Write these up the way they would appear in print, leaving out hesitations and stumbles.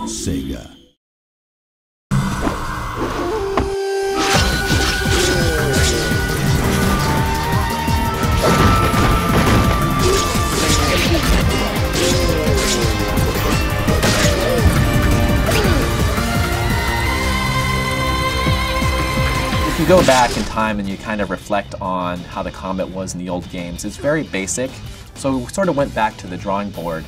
Sega. If you go back in time and you kind of reflect on how the combat was in the old games, it's very basic. So we sort of went back to the drawing board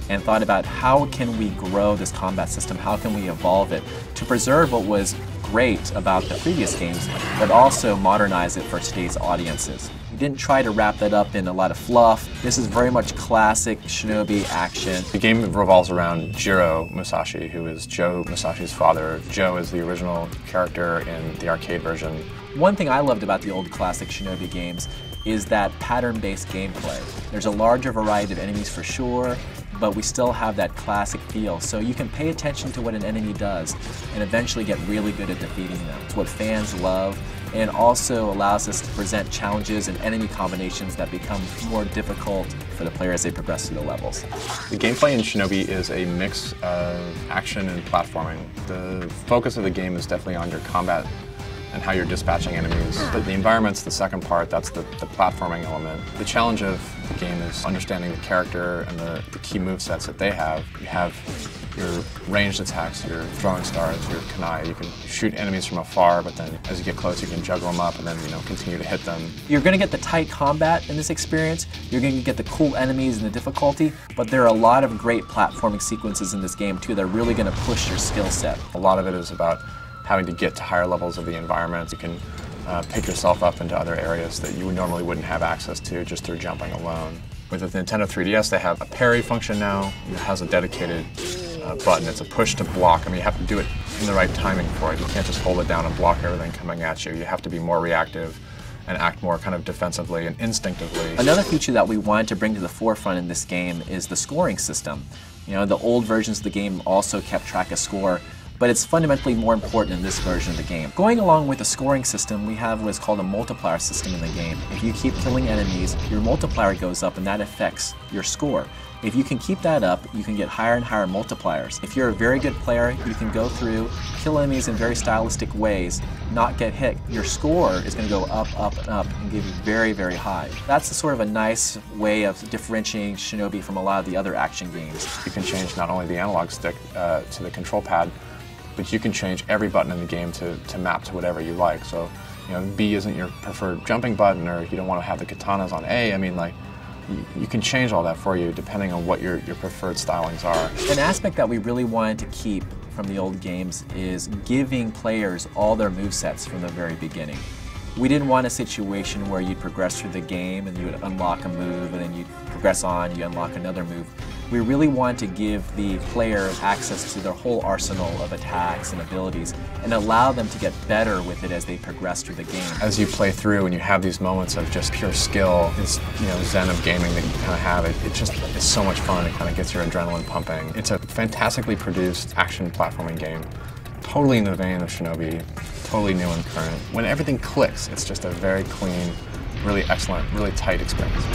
and thought about how can we grow this combat system, how can we evolve it to preserve what was great about the previous games, but also modernize it for today's audiences. We didn't try to wrap that up in a lot of fluff. This is very much classic Shinobi action. The game revolves around Jiro Musashi, who is Joe Musashi's father. Joe is the original character in the arcade version. One thing I loved about the old classic Shinobi games is that pattern-based gameplay. There's a larger variety of enemies for sure, but we still have that classic feel. So you can pay attention to what an enemy does and eventually get really good at defeating them. It's what fans love, and also allows us to present challenges and enemy combinations that become more difficult for the player as they progress through the levels. The gameplay in Shinobi is a mix of action and platforming. The focus of the game is definitely on your combat and how you're dispatching enemies. But the environment's the second part, that's the platforming element. The challenge of the game is understanding the character and the key movesets that they have. You have your ranged attacks, your throwing stars, your kunai. You can shoot enemies from afar, but then as you get close, you can juggle them up and then continue to hit them. You're going to get the tight combat in this experience. You're going to get the cool enemies and the difficulty, but there are a lot of great platforming sequences in this game too that are really going to push your skill set. A lot of it is about having to get to higher levels of the environment. You can pick yourself up into other areas that you normally wouldn't have access to just through jumping alone. With the Nintendo 3DS, they have a parry function now. It has a dedicated button. It's a push to block. I mean, you have to do it in the right timing for it. You can't just hold it down and block everything coming at you. You have to be more reactive and act more kind of defensively and instinctively. Another feature that we wanted to bring to the forefront in this game is the scoring system. The old versions of the game also kept track of score, but it's fundamentally more important in this version of the game. Going along with the scoring system, we have what's called a multiplier system in the game. If you keep killing enemies, your multiplier goes up and that affects your score. If you can keep that up, you can get higher and higher multipliers. If you're a very good player, you can go through, kill enemies in very stylistic ways, not get hit. Your score is going to go up, up, and up, and give you very, very high. That's a sort of a nice way of differentiating Shinobi from a lot of the other action games. You can change not only the analog stick to the control pad, but you can change every button in the game to map to whatever you like. So, B isn't your preferred jumping button, or you don't want to have the katanas on A. I mean, you can change all that for you depending on what your preferred stylings are. An aspect that we really wanted to keep from the old games is giving players all their movesets from the very beginning. We didn't want a situation where you'd progress through the game and you would unlock a move and then you'd progress on, you unlock another move. We really wanted to give the player access to their whole arsenal of attacks and abilities and allow them to get better with it as they progress through the game. As you play through and you have these moments of just pure skill, this zen of gaming that you kind of have, it's so much fun. It kind of gets your adrenaline pumping. It's a fantastically produced action platforming game, totally in the vein of Shinobi, totally new and current. When everything clicks, it's just a very clean, really excellent, really tight experience.